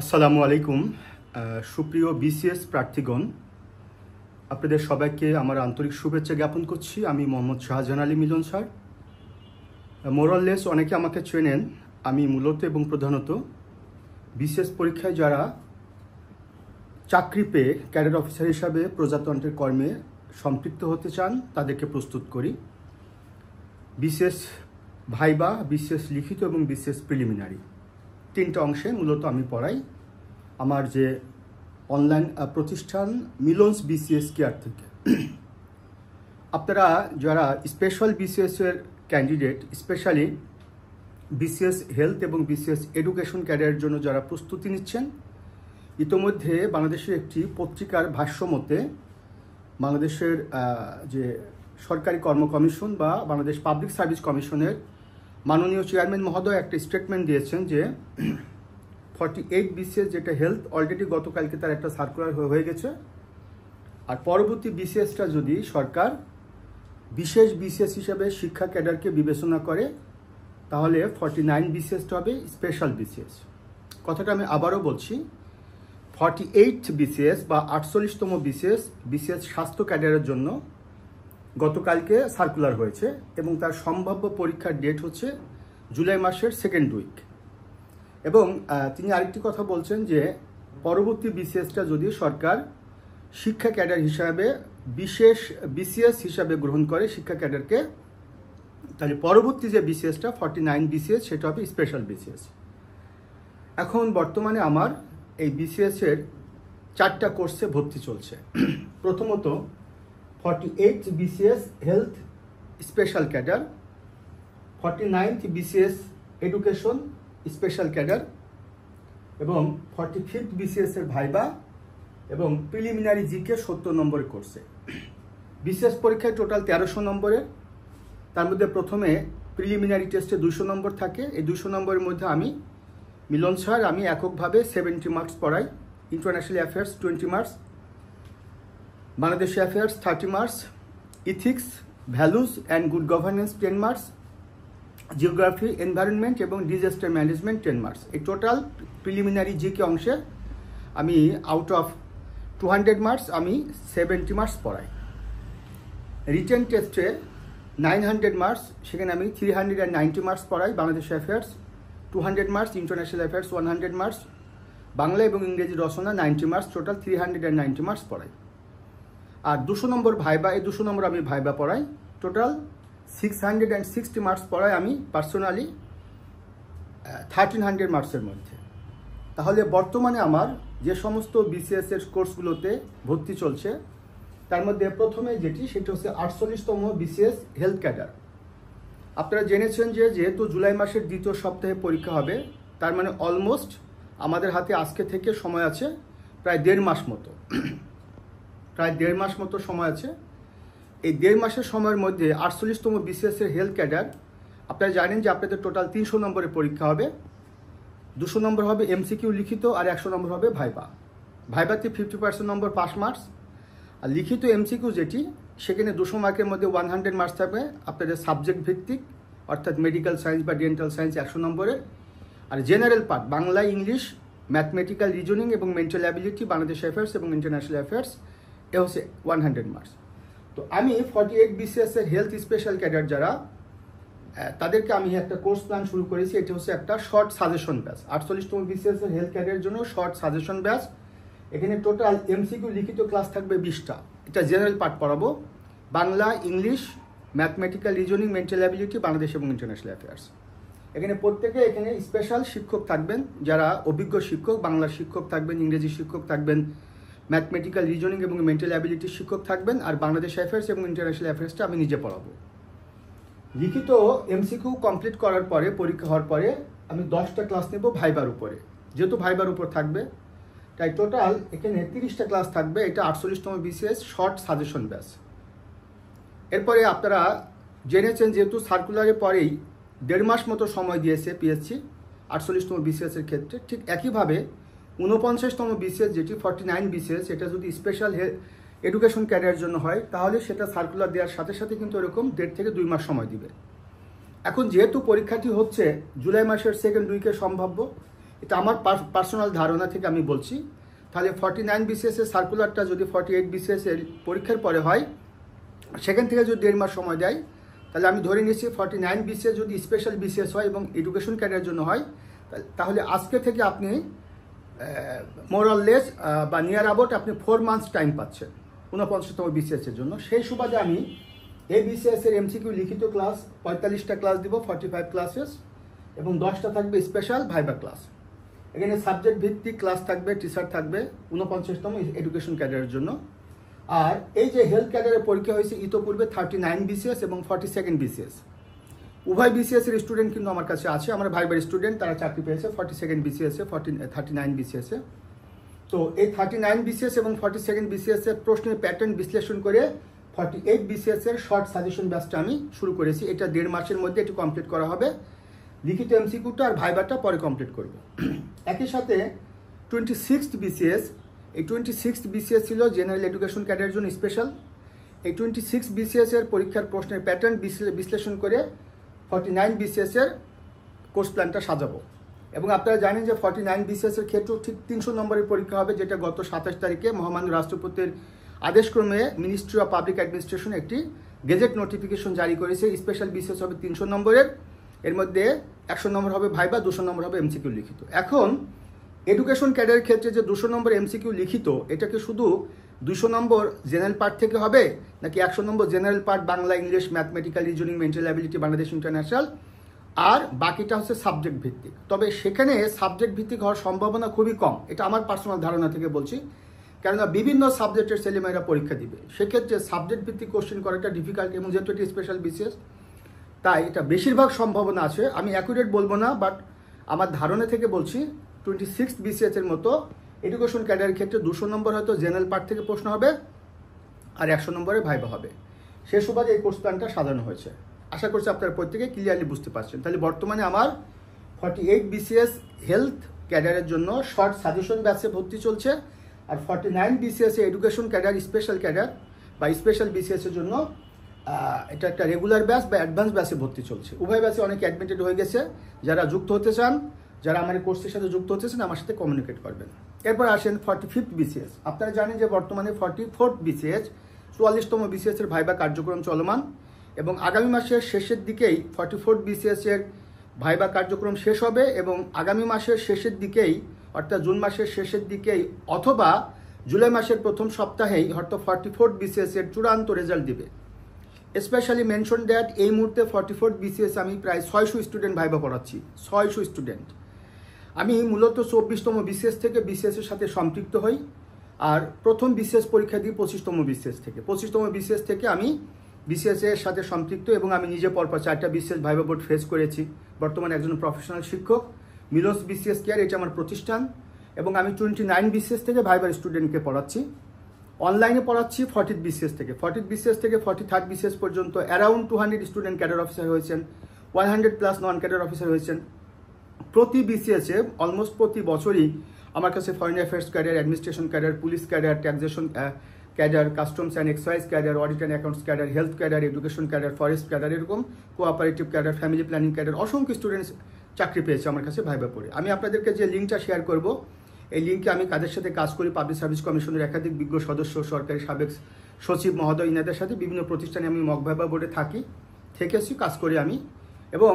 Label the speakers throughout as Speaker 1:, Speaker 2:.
Speaker 1: আসসালামু আলাইকুম। সুপ্রিয় বিসিএস প্রার্থীগণ, আপনাদের সবাইকে আমার আন্তরিক শুভেচ্ছা জ্ঞাপন করছি। আমি মোহাম্মদ শাহজাহান আলী মিলন স্যার। মোরাললেস অনেকে আমাকে চেনেন। আমি মূলত এবং প্রধানত বিসিএস পরীক্ষায় যারা চাকরি পেয়ে ক্যাডার অফিসার হিসাবে প্রজাতন্ত্রের কর্মে সম্পৃক্ত হতে চান তাদেরকে প্রস্তুত করি। বিসিএস ভাইবা, বিসিএস লিখিত এবং বিসিএস প্রিলিমিনারি তিনটা অংশে মূলত আমি পড়াই। আমার যে অনলাইন প্রতিষ্ঠান মিলনস বিসিএস কেয়ার থেকে। আপনারা যারা স্পেশাল বিসিএসের ক্যান্ডিডেট, স্পেশালি বিসিএস হেলথ এবং বিসিএস এডুকেশন ক্যারিয়ারের জন্য যারা প্রস্তুতি নিচ্ছেন, ইতোমধ্যে বাংলাদেশের একটি পত্রিকার ভাষ্য মতে বাংলাদেশের যে সরকারি কর্ম কমিশন বা বাংলাদেশ পাবলিক সার্ভিস কমিশনের মাননীয় চেয়ারম্যান মহোদয় একটা স্টেটমেন্ট দিয়েছেন যে 48 বিসিএস যেটা হেলথ অলরেডি গতকালকে তার একটা সার্কুলার হয়ে গেছে। আর পরবর্তী বিসিএসটা যদি সরকার বিশেষ বিসিএস হিসেবে শিক্ষা ক্যাডারকে বিবেচনা করে তাহলে 49 বিসিএসটা হবে স্পেশাল বিসিএস। কথাটা আমি আবারও বলছি, 48 বিসিএস বা 48তম বিসিএস স্বাস্থ্য ক্যাডারের জন্য গতকালকে সার্কুলার হয়েছে এবং তার সম্ভাব্য পরীক্ষার ডেট হচ্ছে জুলাই মাসের সেকেন্ড উইক। এবং তিনি আরেকটি কথা বলছেন যে পরবর্তী বিসিএসটা যদি সরকার শিক্ষা ক্যাডার হিসাবে বিশেষ বিসিএস হিসাবে গ্রহণ করে শিক্ষা ক্যাডারকে, তাহলে পরবর্তী যে বিসিএসটা 49 বিসিএস সেটা হবে স্পেশাল বিসিএস। এখন বর্তমানে আমার এই বিসিএসের 4টা কোর্সে ভর্তি চলছে। প্রথমত 48 BCS health special cadre, 49th BCS education special cadre এবং 45th বিসিএস এর ভাইবা এবং প্রিলিমিনারি জিকে 70 নম্বরের কোর্সে। বিসিএস পরীক্ষায় টোটাল 1300 নম্বরের, তার মধ্যে প্রথমে প্রিলিমিনারি টেস্টে 200 নম্বর থাকে। এই 200 নম্বরের মধ্যে আমি মিলন স্যার আমি এককভাবে 70 মার্কস পড়াই। International affairs 20 marks, Bangladesh affairs 30 marks, ethics, values and good governance 10 marks, geography, environment এবং ডিজাস্টার ম্যানেজমেন্ট 10 মার্কস। এই টোটাল প্রিলিমিনারি জিকে অংশে আমি আউট অফ 200 মার্কস আমি 70 মার্কস পড়াই। রিটেন টেস্টে 900 মার্কস, সেখানে আমি 390 মার্কস পড়াই। Bangladesh affairs 200 marks, international affairs 100 marks, Bangla এবং ইংরেজি রচনা 90 মার্কস, টোটাল 390 মার্কস পড়াই। আর 200 নম্বর ভাইবা, এই 200 নম্বর আমি ভাইবা পড়াই। টোটাল 660 মার্কস পড়াই আমি পার্সোনালি 1300 মার্কসের মধ্যে। তাহলে বর্তমানে আমার যে সমস্ত বিসিএস এর কোর্সগুলোতে ভর্তি চলছে তার মধ্যে প্রথমে যেটি সেটা হচ্ছে 48তম বিসিএস হেলথ ক্যাডার। আপনারা জেনেছেন যে যেহেতু জুলাই মাসের দ্বিতীয় সপ্তাহে পরীক্ষা হবে, তার মানে অলমোস্ট আমাদের হাতে আজকে থেকে সময় আছে প্রায় 1.5 মাস মতো। প্রায় 1.5 মাস মতো সময় আছে। এই 1.5 মাসের সময়ের মধ্যে 48তম বিসিএস এর হেলথ ক্যাডার আপনারা জানেন যে আপনাদের টোটাল 300 নম্বরের পরীক্ষা হবে। 200 নম্বর হবে এমসিকিউ লিখিত আর 100 নম্বর হবে ভাইবা। ভাইবাতে 50% নম্বর পাস মার্কস, আর লিখিত এমসিকিউ যেটি সেখানে 200 মার্কের মধ্যে 100 মার্কস থাকবে আপনাদের সাবজেক্ট ভিত্তিক, অর্থাৎ মেডিকেল সায়েন্স বা ডেন্টাল সায়েন্স 100 নম্বরের। আর general part Bangla, English, mathematical, reasoning এবং মেন্টাল অ্যাবিলিটি, বাংলাদেশ অ্যাফেয়ার্স এবং ইন্টারন্যাশনাল অ্যাফেয়ার্স এ হচ্ছে 100 মার্কস। তো আমি 48 বিসিএস এর হেলথ স্পেশাল ক্যাডার যারা তাদেরকে আমি একটা কোর্স প্ল্যান শুরু করেছি। এটা হচ্ছে একটা শর্ট সাজেশন ব্যাচ। 48তম বিসিএস এর হেলথ ক্যাডারের জন্য শর্ট সাজেশন ব্যাচ। এখানে টোটাল এমসিকিউ লিখিত ক্লাস থাকবে 20টা। এটা জেনারেল পার্ট পড়াবো, Bangla, English, mathematical, reasoning, mental ability, Bangladesh এবং ইন্টারন্যাশনাল অ্যাফেয়ার্স। এখানে প্রত্যেকে এখানে স্পেশাল শিক্ষক থাকবেন, যারা অভিজ্ঞ শিক্ষক, বাংলা শিক্ষক থাকবেন, ইংরেজি শিক্ষক থাকবেন, ম্যাথমেটিক্যাল, রিজনিং এবং মেন্টাল অ্যাবিলিটির শিক্ষক থাকবেন। আর বাংলাদেশ অ্যাফেয়ার্স এবং ইন্টারন্যাশনাল অ্যাফেয়ার্সটা আমি নিজে পড়াবো। লিখিত এমসিকিউ কমপ্লিট করার পরে, পরীক্ষা হওয়ার পরে আমি 10টা ক্লাস নেব ভাইবার উপরে। যেহেতু ভাইবার উপর থাকবে তাই টোটাল এখানে 30টা ক্লাস থাকবে। এটা 48তম বিসিএস শর্ট সাজেশন ব্যাচ। এরপরে আপনারা জেনেছেন যেহেতু সার্কুলারের পরেই 1.5 মাস মতো সময় দিয়েছে পিএসসি 48তম বিসিএস এর ক্ষেত্রে, ঠিক একইভাবে 49তম বিসিএস যেটি 49 বিসিএস, এটা যদি স্পেশাল এডুকেশন ক্যারিয়ারের জন্য হয় তাহলে সেটা সার্কুলার দেওয়ার সাথে সাথে কিন্তু এরকম 1.5 থেকে 2 মাস সময় দিবে। এখন যেহেতু পরীক্ষাটি হচ্ছে জুলাই মাসের সেকেন্ড উইকে সম্ভাব্য, এটা আমার পার্সোনাল ধারণা থেকে আমি বলছি। তাহলে 49 BCS এর সার্কুলারটা যদি 48 BCS এর পরীক্ষার পরে হয়, সেখান থেকে যদি 1.5 মাস সময় দেয়, তাহলে আমি ধরে নিচ্ছি 49 BCS যদি স্পেশাল BCS হয় এবং এডুকেশন ক্যাডারের জন্য হয়, তাহলে আজকে থেকে আপনি মোরাললেস বা নিয়ার অ্যাবাউট আপনি 4 মান্থস টাইম পাচ্ছেন 49তম BCS এর জন্য। সেই সুবাদে আমি এই BCS এর MCQ লিখিত ক্লাস 45টা ক্লাস দিব, 45 ক্লাসেস, এবং 10টা থাকবে স্পেশাল ভাইবা ক্লাস। এখানে সাবজেক্ট ভিত্তিক ক্লাস থাকবে, টিচার থাকবে 49তম এডুকেশন ক্যাডারের জন্য। আর এই যে হেলথ ক্যাডারের পরীক্ষা হয়েছে ইতোপূর্বে 39 BCS এবং 42nd BCS, উভয় BCS এর স্টুডেন্ট কিন্তু আমার কাছে আছে, আমার ভাইবার স্টুডেন্ট, তারা চাকরি পেয়েছে 42nd BCS এ, 39 BCS এ। তো এই 39 BCS এবং 42nd BCS এর প্রশ্নের প্যাটার্ন বিশ্লেষণ করে 48 BCS এর শর্ট সাজেশন ব্যাচটা আমি শুরু করেছি। এটা 1.5 মাসের মধ্যে এটি কমপ্লিট করা হবে। লিখিত MCQটা আর ভাইবারটা পরে কমপ্লিট করব। একই সাথে 26th BCS, এই 26th BCS ছিল জেনারেল এডুকেশন ক্যাডারের জন্য স্পেশাল। এই 26 BCS এর পরীক্ষার প্রশ্নের প্যাটার্ন বিশ্লেষণ করে 49 BCS এর কোর্স প্ল্যানটা সাজাবো। এবং আপনারা জানেন যে 49 BCS এর ক্ষেত্রেও ঠিক 300 নম্বরের পরীক্ষা হবে, যেটা গত 27 তারিখে মহামান্য রাষ্ট্রপতির আদেশক্রমে মিনিস্ট্রি অফ পাবলিক অ্যাডমিনিস্ট্রেশন একটি গেজেট নোটিফিকেশন জারি করেছে। স্পেশাল BCS হবে 300 নম্বরের, এর মধ্যে 100 নম্বর হবে ভাইবা, 200 নম্বর হবে MCQ লিখিত। এখন এডুকেশন ক্যাডারের ক্ষেত্রে যে 200 নম্বর MCQ লিখিত, এটাকে শুধু 200 নম্বর জেনারেল পার্ট থেকে হবে, নাকি 100 number general part Bangla, English, mathematical, reasoning, mental ability, Bangladesh international, আর বাকিটা হচ্ছে সাবজেক্ট ভিত্তিক। তবে সেখানে সাবজেক্ট ভিত্তিক হওয়ার সম্ভাবনা খুবই কম, এটা আমার পার্সোনাল ধারণা থেকে বলছি, কেননা বিভিন্ন সাবজেক্টের ছেলেমেয়েরা পরীক্ষা দিবে, সেক্ষেত্রে সাবজেক্ট ভিত্তিক কোশ্চেন করাটা ডিফিকাল্ট, এবং যেহেতু এটি স্পেশাল BCS, তাই এটা বেশিরভাগ সম্ভাবনা আছে। আমি অ্যাকুরেট বলবো না, বাট আমার ধারণা থেকে বলছি 26 BCS এর মতো এডুকেশন ক্যাডারের ক্ষেত্রে 200 নম্বর হয়তো জেনারেল পার্ট থেকে প্রশ্ন হবে, আর 100 নম্বরে ভাইবা হবে। সে সুবাদে এই কোর্স প্ল্যানটা সাজানো হয়েছে। আশা করছি আপনারা প্রত্যেকে ক্লিয়ারলি বুঝতে পারছেন। তাহলে বর্তমানে আমার 48 BCS হেলথ ক্যাডারের জন্য শর্ট সাজেশন ব্যাচে ভর্তি চলছে, আর 49 BCS education cadre special cadre বা স্পেশাল BCS এর জন্য এটা একটা রেগুলার ব্যাচ বা অ্যাডভান্স ব্যাচে ভর্তি চলছে। উভয় ব্যাচে অনেকে অ্যাডমিটেড হয়ে গেছে। যারা যুক্ত হতে চান, যারা আমার কোর্সের সাথে যুক্ত হতে চান, আমার সাথে কমিউনিকেট করবেন। এরপর আসেন 45th BCS। আপনারা জানেন যে বর্তমানে 44th BCS 44তম BCS এর ভাইবা কার্যক্রম চলমান, এবং আগামী মাসের শেষের দিকেই 44th BCS এর ভাইবা কার্যক্রম শেষ হবে, এবং আগামী মাসের শেষের দিকেই, অর্থাৎ জুন মাসের শেষের দিকেই অথবা জুলাই মাসের প্রথম সপ্তাহেই হয়তো 44th BCS এর চূড়ান্ত রেজাল্ট দিবে। স্পেশালি মেনশন দ্যাট এই মুহূর্তে 44th BCS আমি প্রায় 600 স্টুডেন্ট ভাইবা পড়াচ্ছি, 600 স্টুডেন্ট। আমি মূলত 24তম BCS থেকে BCS এর সাথে সম্পৃক্ত হই, আর প্রথম BCS পরীক্ষা দিই 25তম BCS থেকে। 25তম BCS থেকে আমি BCS এর সাথে সম্পৃক্ত, এবং আমি নিজে পরপর 4টা BCS ভাইবা বোর্ড ফেস করেছি। বর্তমানে একজন প্রফেশনাল শিক্ষক, মিলস BCS কেয়ার, এটা আমার প্রতিষ্ঠান, এবং আমি 29 BCS থেকে ভাইবার স্টুডেন্টকে পড়াচ্ছি। অনলাইনে পড়াচ্ছি 40th BCS থেকে। 40th BCS থেকে 43rd BCS পর্যন্ত অ্যারাউন্ড 200 স্টুডেন্ট ক্যাডার অফিসার হয়েছেন, 100+ নন ক্যাডার অফিসার হয়েছেন। প্রতি BCS এ অলমোস্ট প্রতি বছরই আমার কাছে foreign affairs cadre, administration cadre, police cadre, taxation cadre, customs and excise cadre, audit and accounts cadre, health cadre, education cadre, forest cadre, এরকম cooperative cadre, family planning cadre, অসংখ্য students চাকরি পেয়েছে আমার কাছে ভাইবা পড়ে। আমি আপনাদেরকে যে লিঙ্কটা শেয়ার করব, এই লিঙ্কে আমি কাদের সাথে কাজ করি, পাবলিক সার্ভিস কমিশনের একাধিক বিজ্ঞ সদস্য, সরকারি সাবেক সচিব মহোদয়, ইনাদের সাথে বিভিন্ন প্রতিষ্ঠানে আমি মক ভাইবা বোর্ডে থেকেছি, কাজ করি আমি, এবং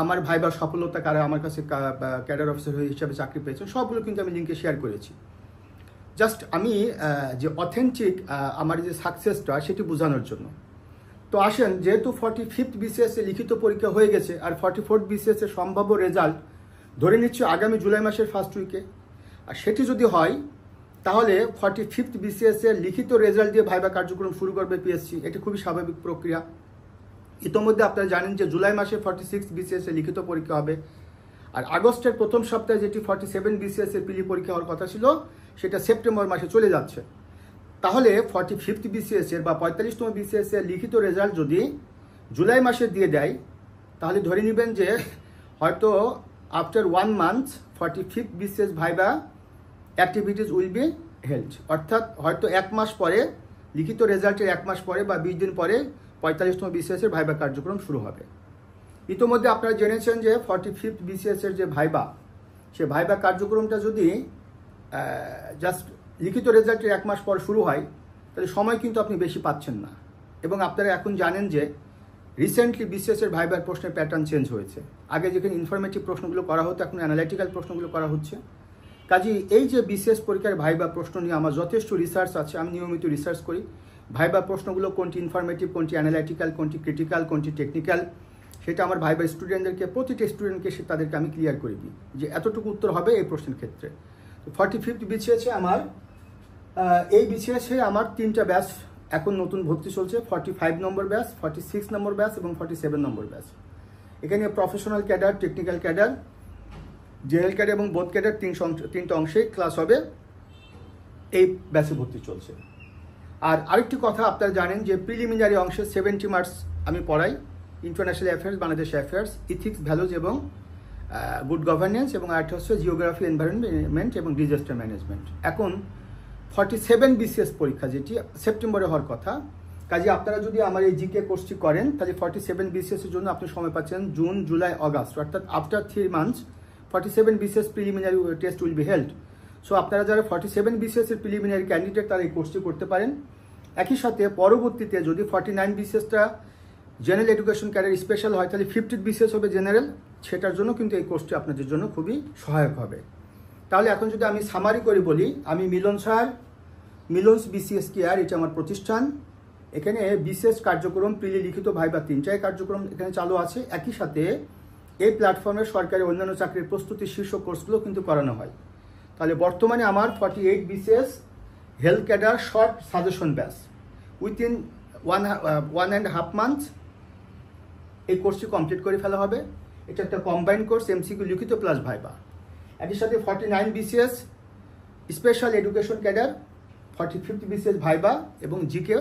Speaker 1: আমার ভাইবার সফলতা কারা আমার কাছে ক্যাডার অফিসার হিসাবে চাকরি পেয়েছেন, সবগুলো কিন্তু আমি লিঙ্কে শেয়ার করেছি। জাস্ট আমি যে অথেন্টিক আমার যে সাকসেসটা সেটি বোঝানোর জন্য। তো আসেন, যেহেতু 45th BCS এ লিখিত পরীক্ষা হয়ে গেছে, আর 44th BCS এর সম্ভাব্য রেজাল্ট ধরে নিচ্ছি আগামী জুলাই মাসের ফার্স্ট উইকে, আর সেটি যদি হয় তাহলে 45th BCS এর লিখিত রেজাল্ট দিয়ে ভাইবা কার্যক্রম শুরু করবে PSC। এটি খুবই স্বাভাবিক প্রক্রিয়া। ইতোমধ্যে আপনারা জানেন যে জুলাই মাসে 46 BCS এর লিখিত পরীক্ষা হবে, আর আগস্টের প্রথম সপ্তাহে যেটি 47 BCS এর পিলি পরীক্ষা হওয়ার কথা ছিল, সেটা সেপ্টেম্বর মাসে চলে যাচ্ছে। তাহলে 45th BCS এর বা 45তম BCS এর লিখিত রেজাল্ট যদি জুলাই মাসে দিয়ে দেয়, তাহলে ধরে নেবেন যে হয়তো after 1 month 45th BCS viva activities will be held, অর্থাৎ হয়তো 1 মাস পরে, লিখিত রেজাল্টের 1 মাস পরে বা 20 দিন পরে 45তম BCS এর ভাইবা কার্যক্রম শুরু হবে। ইতোমধ্যে আপনারা জেনেছেন যে 45th BCS এর যে ভাইবা, সে ভাইবা কার্যক্রমটা যদি জাস্ট লিখিত রেজাল্টের 1 মাস পর শুরু হয়, তাহলে সময় কিন্তু আপনি বেশি পাচ্ছেন না। এবং আপনারা এখন জানেন যে রিসেন্টলি বিসিএসের ভাইবার প্রশ্নের প্যাটার্ন চেঞ্জ হয়েছে। আগে যেখানে ইনফরমেটিভ প্রশ্নগুলো করা হতো, এখন অ্যানালাইটিক্যাল প্রশ্নগুলো করা হচ্ছে। কাজেই এই যে বিসিএস পরীক্ষার ভাইবা প্রশ্ন নিয়ে আমার যথেষ্ট রিসার্চ আছে, আমি নিয়মিত রিসার্চ করি। ভাইবা প্রশ্নগুলো কোনটি ইনফরমেটিভ, কোনটি অ্যানালাইটিক্যাল, কোনটি ক্রিটিক্যাল, কোনটি টেকনিক্যাল, সেটা আমার ভাইবা স্টুডেন্টদেরকে, প্রতিটি স্টুডেন্টকে তাদেরকে আমি ক্লিয়ার করে দিই যে এতটুকু উত্তর হবে এই প্রশ্নের ক্ষেত্রে। তো 45th বিসিএসে আমার এই বিসিএসে আমার 3টা ব্যাচ এখন নতুন ভর্তি চলছে, 45 নম্বর ব্যাচ, 46 নম্বর ব্যাচ এবং 47 নম্বর ব্যাচ। এখানে professional cadre, technical cadre, general cadre এবং বোথ ক্যাডার 3টা অংশেই ক্লাস হবে, এই ব্যাচে ভর্তি চলছে। আর আরেকটি কথা আপনারা জানেন যে প্রিলিমিনারি অংশে 70 মার্কস আমি পড়াই, international affairs, Bangladesh affairs, ethics, values এবং গুড গভর্নেন্স, এবং আরেকটা হচ্ছে জিওগ্রাফি, এনভায়রনমেন্ট এবং ডিজাস্টার ম্যানেজমেন্ট। এখন 47 বিসিএস পরীক্ষা যেটি সেপ্টেম্বরে হওয়ার কথা, কাজে আপনারা যদি আমার এই জিকে কোর্সটি করেন তাহলে 47 বিসিএসের জন্য আপনি সময় পাচ্ছেন জুন, জুলাই, অগাস্ট, অর্থাৎ after 3 months 47 BCS preliminary test will be held. So আপনারা যারা 47 বিসিএস এর প্রিলিমিনারি ক্যান্ডিডেট তারা এই কোর্সটি করতে পারেন। একই সাথে পরবর্তীতে যদি 49 বিসিএসটা জেনারেল এডুকেশন ক্যাডার স্পেশাল হয়, তাহলে 50 বিসিএস হবে জেনারেল, সেটার জন্য কিন্তু এই কোর্সটি আপনাদের জন্য খুবই সহায়ক হবে। তাহলে এখন যদি আমি সামারি করে বলি, আমি মিলন স্যার, মিলনস বিসিএস কেয়ার, এটা আমার প্রতিষ্ঠান। এখানে বিসিএস কার্যক্রম, প্রিলি, লিখিত, ভাইবা 3টাই কার্যক্রম এখানে চালু আছে। একই সাথে এই প্ল্যাটফর্মে সরকারি অন্যান্য চাকরির প্রস্তুতির শীর্ষ কোর্সগুলো কিন্তু করানো হয়। তাহলে বর্তমানে আমার 48 BCS health cadre short suggestion batch within 1.5 month এই কোর্সটি কমপ্লিট করে ফেলা হবে। এটা একটা কম্বাইন্ড কোর্স, এমসিকিউ, লিখিত প্লাস ভাইবা। একই সাথে 49 BCS special education cadre, 45th BCS viva এবং জিকে,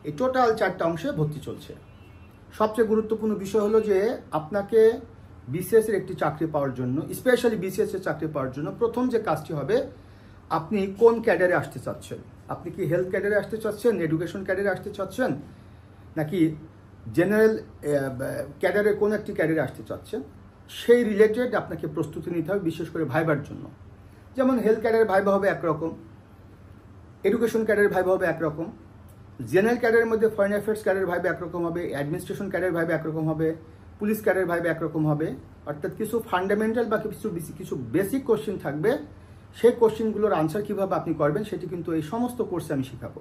Speaker 1: এই টোটাল 4টা অংশে ভর্তি চলছে। সবচেয়ে গুরুত্বপূর্ণ বিষয় হলো যে আপনাকে বিসিএস এর একটি চাকরি পাওয়ার জন্য, স্পেশালি বিসিএস এর চাকরি পাওয়ার জন্য প্রথম যে কাজটি হবে, আপনি কোন ক্যাডারে আসতে চাচ্ছেন। আপনি কি হেলথ ক্যাডারে আসতে চাচ্ছেন, এডুকেশন ক্যাডারে আসতে চাচ্ছেন, নাকি জেনারেল ক্যাডারের কোন একটি ক্যাডারে আসতে চাচ্ছেন, সেই রিলেটেড আপনাকে প্রস্তুতি নিতে হবে, বিশেষ করে ভাইবার জন্য। যেমন হেলথ ক্যাডারের ভাইবা হবে একরকম, এডুকেশন ক্যাডারের ভাইবা হবে একরকম, জেনারেল ক্যাডারের মধ্যে ফরেন অ্যাফেয়ার্স ক্যাডারের ভাইবা একরকম হবে, অ্যাডমিনিস্ট্রেশন ক্যাডারের ভাইবা একরকম হবে, পুলিশ ক্যাডারের ভাইবা একরকম হবে। অর্থাৎ কিছু ফান্ডামেন্টাল বা কিছু বেসিক কোশ্চেন থাকবে, সেই কোশ্চেনগুলোর আনসার কীভাবে আপনি করবেন সেটি কিন্তু এই সমস্ত কোর্সে আমি শেখাবো।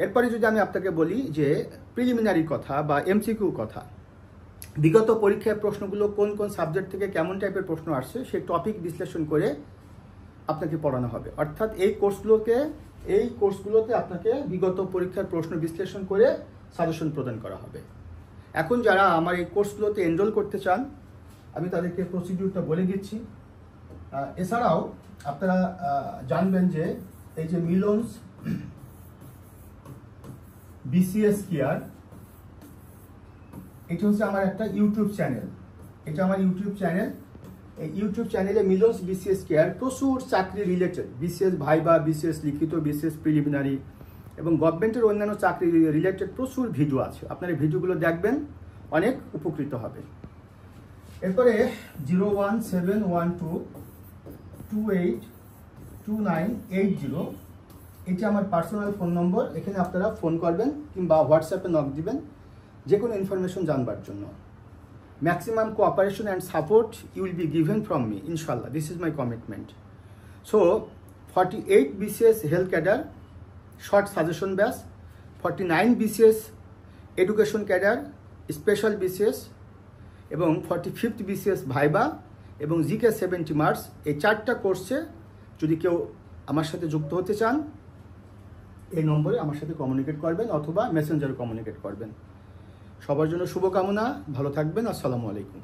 Speaker 1: এরপরে যদি আমি আপনাকে বলি যে প্রিলিমিনারি কথা বা এমসিকিউ কথা, বিগত পরীক্ষায় প্রশ্নগুলো কোন কোন সাবজেক্ট থেকে কেমন টাইপের প্রশ্ন আসছে সেই টপিক বিশ্লেষণ করে আপনাকে পড়ানো হবে। অর্থাৎ এই কোর্সগুলোতে আপনাকে বিগত পরীক্ষার প্রশ্ন বিশ্লেষণ করে সাজেশন প্রদান করা হবে। এখন যারা আমার এই কোর্সগুলোতে এনরোল করতে চান, আমি তাদেরকে প্রসিডিউরটা বলে দিচ্ছি। এছাড়াও আপনারা জানবেন যে এই যে মিলনস বিসিএস কেয়ার, এটা হচ্ছে আমার একটা ইউটিউব চ্যানেল। এটা আমার ইউটিউব চ্যানেল। এই ইউটিউব চ্যানেলে মিলনস বিসিএস কেয়ার প্রচুর চাকরি রিলেটেড, বিসিএস ভাইবা, বিসিএস লিখিত, বিসিএস প্রিলিমিনারি এবং গভর্নমেন্টের অন্যান্য চাকরি রিলেটেড প্রচুর ভিডিও আছে। আপনারা ভিডিওগুলো দেখবেন, অনেক উপকৃত হবে। এরপরে 01712282980, এটি আমার পার্সোনাল ফোন নম্বর। এখানে আপনারা ফোন করবেন কিংবা হোয়াটসঅ্যাপে নক দিবেন যে কোনো ইনফরমেশন জানবার জন্য। Maximum cooperation and support you will be given from me, ইনশাল্লাহ, this is my commitment. So 48 BCS health cadre short suggestion batch, 49 BCS education cadre special BCS এবং 45th বিসিএস ভাইবা এবং GK 70 marks, এই 4টা কোর্সে যদি কেউ আমার সাথে যুক্ত হতে চান, এই নম্বরে আমার সাথে কমিউনিকেট করবেন অথবা মেসেঞ্জারে কমিউনিকেট করবেন। সবার জন্য শুভকামনা, ভালো থাকবেন। আসসালামু আলাইকুম।